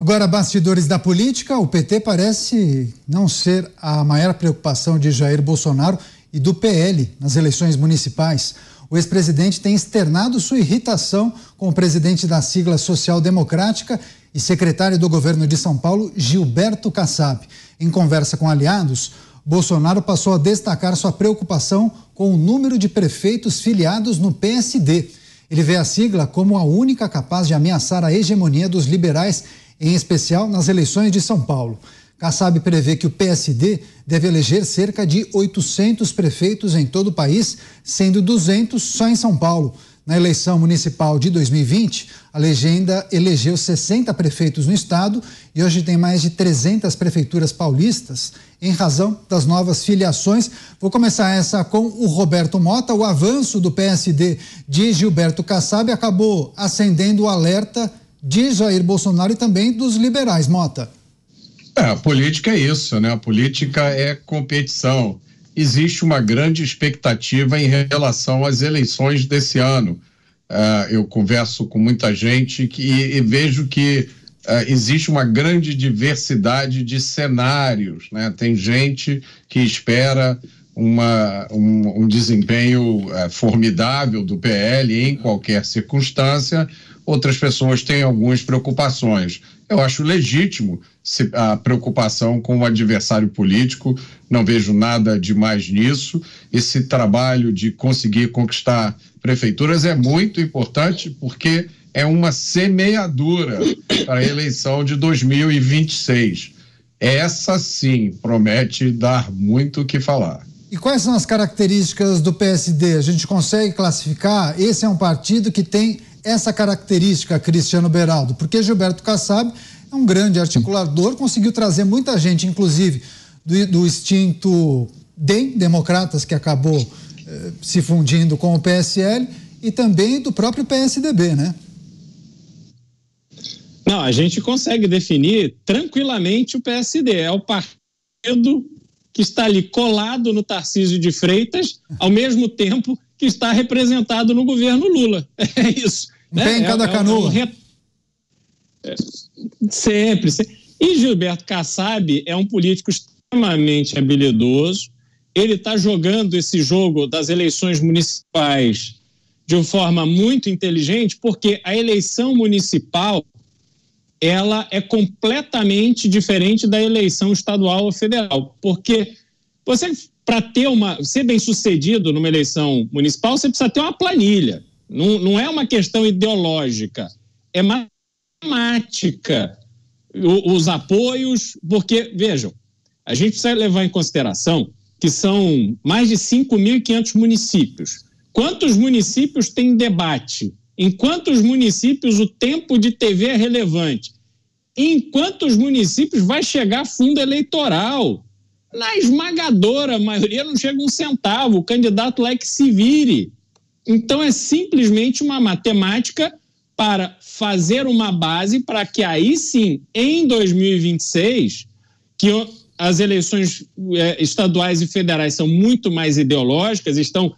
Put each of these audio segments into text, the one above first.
Agora, bastidores da política, o PT parece não ser a maior preocupação de Jair Bolsonaro e do PL nas eleições municipais. O ex-presidente tem externado sua irritação com o presidente da sigla Social Democrática e secretário do governo de São Paulo, Gilberto Kassab. Em conversa com aliados, Bolsonaro passou a destacar sua preocupação com o número de prefeitos filiados no PSD. Ele vê a sigla como a única capaz de ameaçar a hegemonia dos liberais, em especial nas eleições de São Paulo. Kassab prevê que o PSD deve eleger cerca de 800 prefeitos em todo o país, sendo 200 só em São Paulo. Na eleição municipal de 2020, a legenda elegeu 60 prefeitos no estado e hoje tem mais de 300 prefeituras paulistas, em razão das novas filiações. Vou começar essa com o Roberto Mota. O avanço do PSD de Gilberto Kassab acabou acendendo o alerta de Jair Bolsonaro e também dos liberais, Mota. A política é isso, né? A política é competição. Existe uma grande expectativa em relação às eleições desse ano. Eu converso com muita gente e vejo que existe uma grande diversidade de cenários, né? Tem gente que espera um desempenho formidável do PL em qualquer circunstância. Outras pessoas têm algumas preocupações. Eu acho legítimo a preocupação com o adversário político, não vejo nada demais nisso. Esse trabalho de conseguir conquistar prefeituras é muito importante porque é uma semeadura para a eleição de 2026. Essa sim promete dar muito o que falar. E quais são as características do PSD? A gente consegue classificar? Esse é um partido que tem essa característica, Cristiano Beraldo, porque Gilberto Kassab é um grande articulador, conseguiu trazer muita gente, inclusive do extinto DEM, Democratas, que acabou se fundindo com o PSL, e também do próprio PSDB, né? Não, a gente consegue definir tranquilamente o PSD, é o partido que está ali colado no Tarcísio de Freitas, ao mesmo tempo que está representado no governo Lula. É isso. Um pé em cada canoa. Sempre. E Gilberto Kassab é um político extremamente habilidoso. Ele está jogando esse jogo das eleições municipais de uma forma muito inteligente, porque a eleição municipal ela é completamente diferente da eleição estadual ou federal. Porque você, para ser bem sucedido numa eleição municipal, você precisa ter uma planilha. Não é uma questão ideológica, é matemática, os apoios, porque, vejam, a gente precisa levar em consideração que são mais de 5.500 municípios. Quantos municípios têm debate? Em quantos municípios o tempo de TV é relevante? Em quantos municípios vai chegar fundo eleitoral? Na esmagadora maioria não chega um centavo, o candidato lá é que se vire. Então é simplesmente uma matemática para fazer uma base para que aí sim, em 2026, que as eleições estaduais e federais são muito mais ideológicas, estão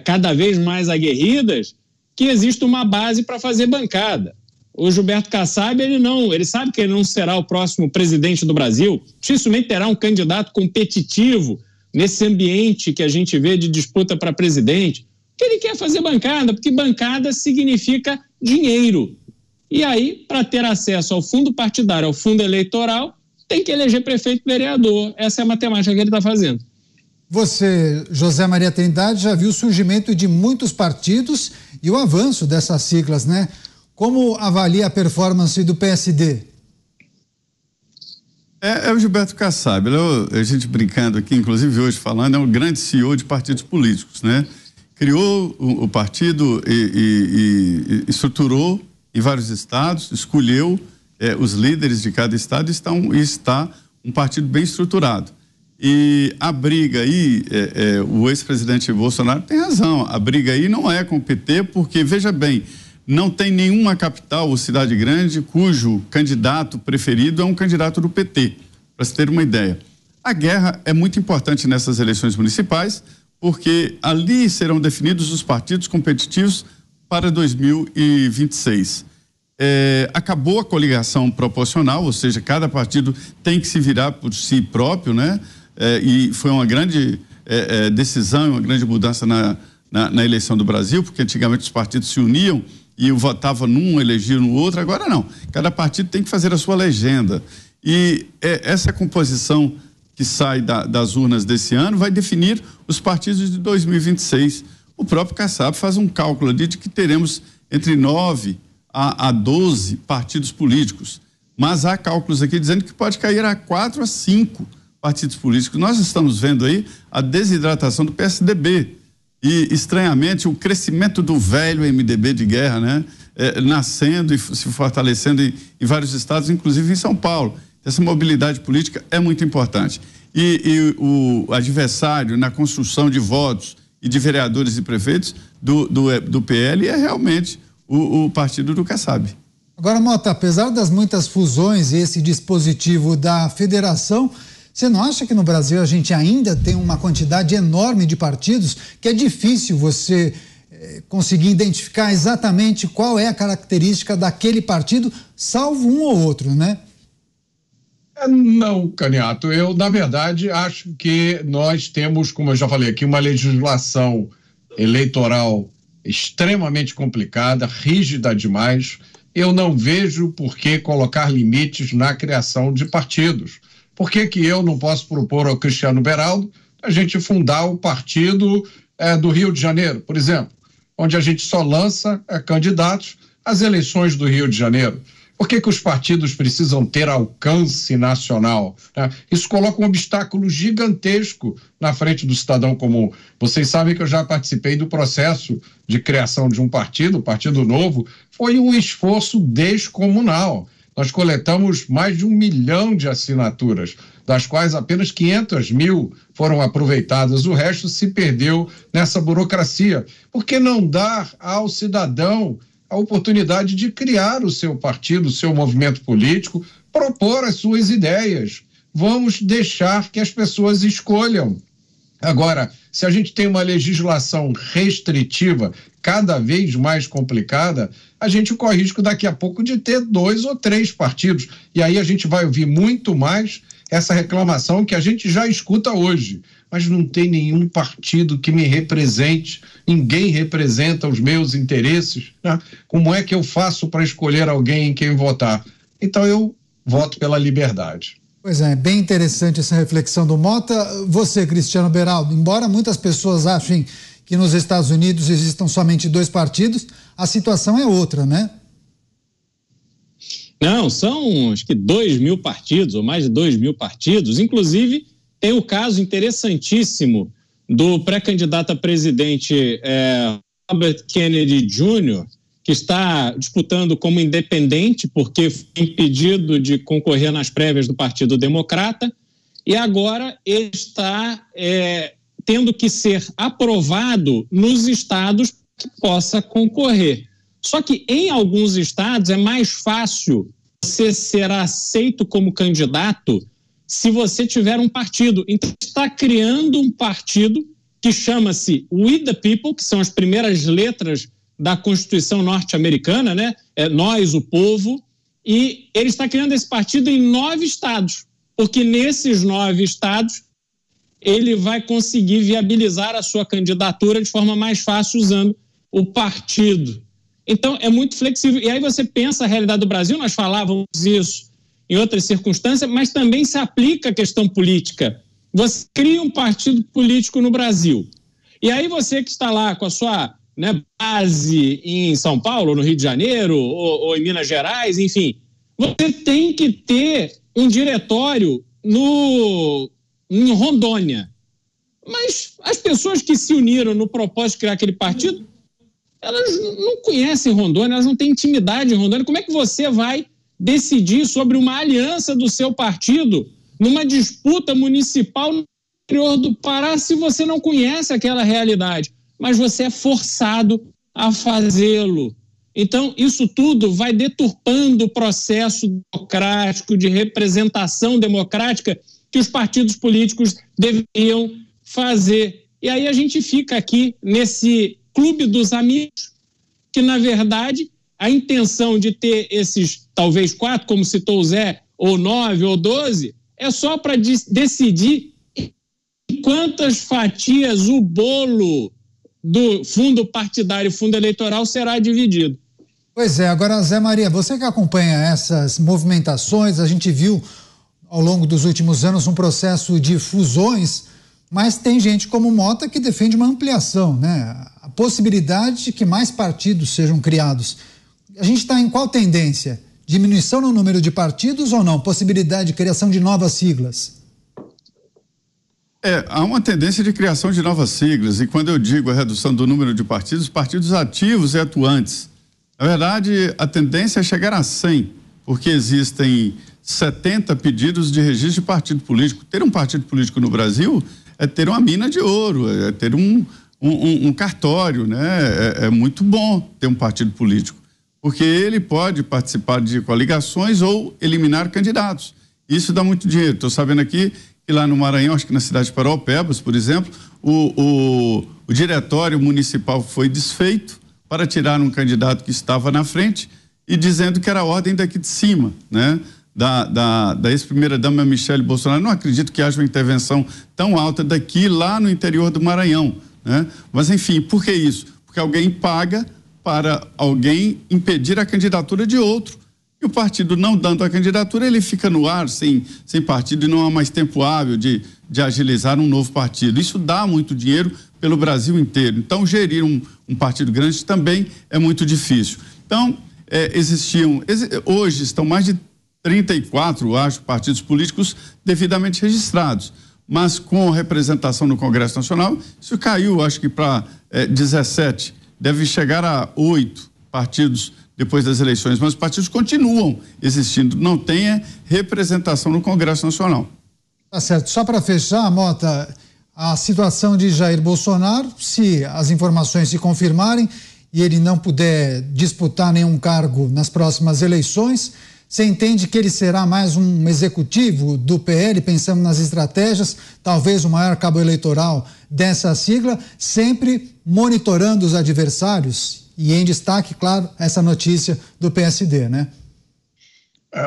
cada vez mais aguerridas, que existe uma base para fazer bancada. O Gilberto Kassab, ele sabe que ele não será o próximo presidente do Brasil, dificilmente terá um candidato competitivo nesse ambiente que a gente vê de disputa para presidente. Que ele quer fazer bancada, porque bancada significa dinheiro. E aí, para ter acesso ao fundo partidário, ao fundo eleitoral, tem que eleger prefeito e vereador. Essa é a matemática que ele está fazendo. Você, José Maria Trindade, já viu o surgimento de muitos partidos e o avanço dessas siglas, né? Como avalia a performance do PSD? É o Gilberto Kassab. A gente brincando aqui, inclusive hoje falando, é um grande CEO de partidos políticos, né? Criou o partido e estruturou em vários estados, escolheu os líderes de cada estado e está um partido bem estruturado. E a briga aí, o ex-presidente Bolsonaro tem razão, a briga aí não é com o PT, porque, veja bem, não tem nenhuma capital ou cidade grande cujo candidato preferido é um candidato do PT, para se ter uma ideia. A guerra é muito importante nessas eleições municipais, porque ali serão definidos os partidos competitivos para 2026. acabou a coligação proporcional, ou seja, cada partido tem que se virar por si próprio, né? E foi uma grande decisão, uma grande mudança na eleição do Brasil, porque antigamente os partidos se uniam e votava num, elegia no outro, agora não. Cada partido tem que fazer a sua legenda. E essa composição que sai das urnas desse ano vai definir os partidos de 2026. O próprio Kassab faz um cálculo ali de que teremos entre 9 a 12 partidos políticos. Mas há cálculos aqui dizendo que pode cair a 4 a 5 partidos políticos. Nós estamos vendo aí a desidratação do PSDB. E, estranhamente, o crescimento do velho MDB de guerra, né? Nascendo e se fortalecendo em vários estados, inclusive em São Paulo. Essa mobilidade política é muito importante. E o adversário na construção de votos e de vereadores e prefeitos do PL é realmente o partido do Kassab. Agora, Mota, apesar das muitas fusões e esse dispositivo da federação, você não acha que no Brasil a gente ainda tem uma quantidade enorme de partidos que é difícil você conseguir identificar exatamente qual é a característica daquele partido, salvo um ou outro, né? Não, Caniato, eu na verdade acho que nós temos, como eu já falei aqui, uma legislação eleitoral extremamente complicada, rígida demais. Eu não vejo por que colocar limites na criação de partidos. Por que eu não posso propor ao Cristiano Beraldo a gente fundar o partido do Rio de Janeiro, por exemplo, onde a gente só lança candidatos às eleições do Rio de Janeiro? Por que os partidos precisam ter alcance nacional, né? Isso coloca um obstáculo gigantesco na frente do cidadão comum. Vocês sabem que eu já participei do processo de criação de um partido, o Partido Novo. Foi um esforço descomunal. Nós coletamos mais de 1 milhão de assinaturas, das quais apenas 500 mil foram aproveitadas. O resto se perdeu nessa burocracia. Por que não dar ao cidadão a oportunidade de criar o seu partido, o seu movimento político, propor as suas ideias? Vamos deixar que as pessoas escolham. Agora, se a gente tem uma legislação restritiva, cada vez mais complicada, a gente corre risco daqui a pouco de ter 2 ou 3 partidos. E aí a gente vai ouvir muito mais essa reclamação que a gente já escuta hoje. Mas não tem nenhum partido que me represente, ninguém representa os meus interesses, né? Como é que eu faço para escolher alguém em quem votar? Então eu voto pela liberdade. Pois é, bem interessante essa reflexão do Mota. Você, Cristiano Beraldo, embora muitas pessoas achem que nos Estados Unidos existam somente 2 partidos, a situação é outra, né? Não, são acho que 2.000 partidos, ou mais de 2.000 partidos. Inclusive, tem o caso interessantíssimo do pré-candidato a presidente Robert Kennedy Jr., que está disputando como independente porque foi impedido de concorrer nas prévias do Partido Democrata, e agora ele está tendo que ser aprovado nos estados que possa concorrer. Só que em alguns estados é mais fácil você ser aceito como candidato se você tiver um partido. Então está criando um partido que chama-se We the People, que são as primeiras letras da Constituição norte-americana, né? Nós, o povo, e ele está criando esse partido em 9 estados, porque nesses 9 estados ele vai conseguir viabilizar a sua candidatura de forma mais fácil usando o partido. Então é muito flexível. E aí você pensa a realidade do Brasil, nós falávamos isso em outras circunstâncias, mas também se aplica a questão política. Você cria um partido político no Brasil, e aí você que está lá com a sua base em São Paulo, no Rio de Janeiro, ou em Minas Gerais, enfim, você tem que ter um diretório em Rondônia. Mas as pessoas que se uniram no propósito de criar aquele partido, elas não conhecem Rondônia, elas não têm intimidade em Rondônia. Como é que você vai decidir sobre uma aliança do seu partido numa disputa municipal no interior do Pará se você não conhece aquela realidade? Mas você é forçado a fazê-lo. Então, isso tudo vai deturpando o processo democrático, de representação democrática que os partidos políticos deveriam fazer. E aí a gente fica aqui nesse clube dos amigos, que, na verdade, a intenção de ter esses, talvez 4, como citou o Zé, ou 9, ou 12, é só para decidir quantas fatias o bolo do fundo partidário, fundo eleitoral, será dividido. Pois é, agora, Zé Maria, você que acompanha essas movimentações, a gente viu ao longo dos últimos anos um processo de fusões, mas tem gente como Mota que defende uma ampliação, né? A possibilidade de que mais partidos sejam criados. A gente está em qual tendência? Diminuição no número de partidos ou não? Possibilidade de criação de novas siglas? Há uma tendência de criação de novas siglas, e quando eu digo a redução do número de partidos, partidos ativos e atuantes. Na verdade, a tendência é chegar a 100, porque existem 70 pedidos de registro de partido político. Ter um partido político no Brasil é ter uma mina de ouro, é ter um cartório, né? É muito bom ter um partido político, porque ele pode participar de coligações ou eliminar candidatos. Isso dá muito dinheiro. Estou sabendo aqui que lá no Maranhão, acho que na cidade de Paraupebas, por exemplo, o diretório municipal foi desfeito para tirar um candidato que estava na frente e dizendo que era a ordem daqui de cima, né? Da ex-primeira-dama Michele Bolsonaro. Não acredito que haja uma intervenção tão alta daqui lá no interior do Maranhão, né? Mas, enfim, por que isso? Porque alguém paga para alguém impedir a candidatura de outro. E o partido não dando a candidatura, ele fica no ar sem partido e não há mais tempo hábil de agilizar um novo partido. Isso dá muito dinheiro pelo Brasil inteiro. Então, gerir um partido grande também é muito difícil. Então, hoje estão mais de 34, acho, partidos políticos devidamente registrados. Mas com representação no Congresso Nacional, isso caiu, acho que para 17. Deve chegar a 8 partidos depois das eleições, mas os partidos continuam existindo, não tem representação no Congresso Nacional. Tá certo. Só para fechar, Mota, a situação de Jair Bolsonaro, se as informações se confirmarem e ele não puder disputar nenhum cargo nas próximas eleições, você entende que ele será mais um executivo do PL, pensando nas estratégias, talvez o maior cabo eleitoral dessa sigla, sempre monitorando os adversários? E em destaque, claro, essa notícia do PSD, né?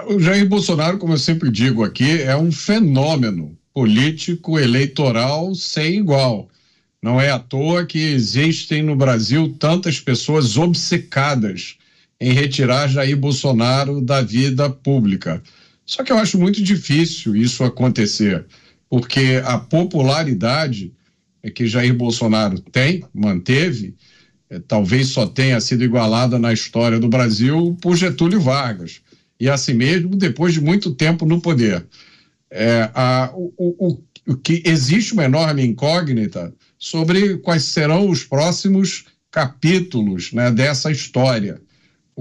O Jair Bolsonaro, como eu sempre digo aqui, é um fenômeno político eleitoral sem igual. Não é à toa que existem no Brasil tantas pessoas obcecadas em retirar Jair Bolsonaro da vida pública. Só que eu acho muito difícil isso acontecer, porque a popularidade que Jair Bolsonaro manteve, talvez só tenha sido igualada na história do Brasil por Getúlio Vargas, e assim mesmo depois de muito tempo no poder. O que existe uma enorme incógnita sobre quais serão os próximos capítulos, né, dessa história.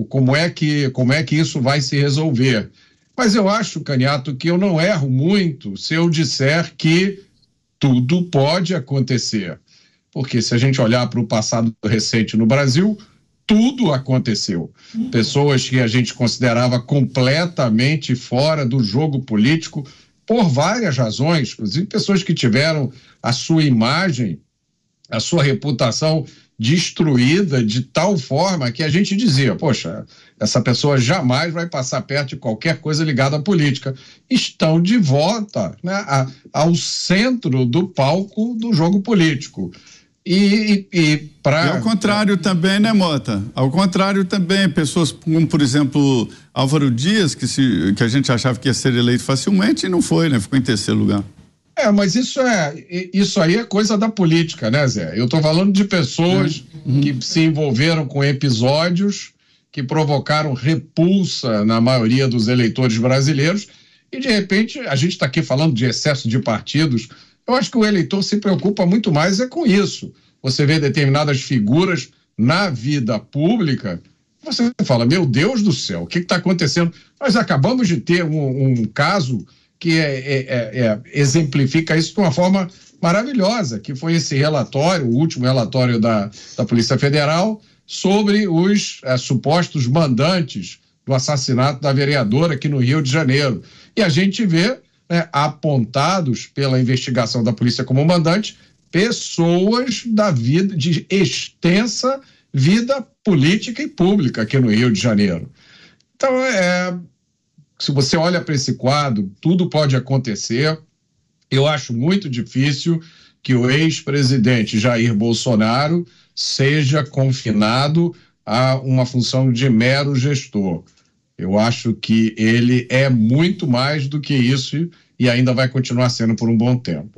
Como é que isso vai se resolver. Mas eu acho, Caniato, que eu não erro muito se eu disser que tudo pode acontecer. Porque se a gente olhar para o passado recente no Brasil, tudo aconteceu. Pessoas que a gente considerava completamente fora do jogo político, por várias razões, inclusive pessoas que tiveram a sua imagem, a sua reputação destruída de tal forma que a gente dizia, poxa, essa pessoa jamais vai passar perto de qualquer coisa ligada à política. Estão de volta, né, ao centro do palco do jogo político. E ao contrário também, né, Mota? Ao contrário também, pessoas como, por exemplo, Álvaro Dias, que a gente achava que ia ser eleito facilmente e não foi, né? Ficou em terceiro lugar. Mas isso aí é coisa da política, né, Zé? Eu estou falando de pessoas que se envolveram com episódios que provocaram repulsa na maioria dos eleitores brasileiros e, de repente, a gente está aqui falando de excesso de partidos. Eu acho que o eleitor se preocupa muito mais com isso. Você vê determinadas figuras na vida pública, você fala, meu Deus do céu, o que está acontecendo? Nós acabamos de ter um caso que exemplifica isso de uma forma maravilhosa, que foi esse relatório, o último relatório da Polícia Federal, sobre os supostos mandantes do assassinato da vereadora aqui no Rio de Janeiro. E a gente vê, né, apontados pela investigação da polícia como mandante, pessoas da vida de extensa vida política e pública aqui no Rio de Janeiro. Então, se você olha para esse quadro, tudo pode acontecer. Eu acho muito difícil que o ex-presidente Jair Bolsonaro seja confinado a uma função de mero gestor. Eu acho que ele é muito mais do que isso e ainda vai continuar sendo por um bom tempo.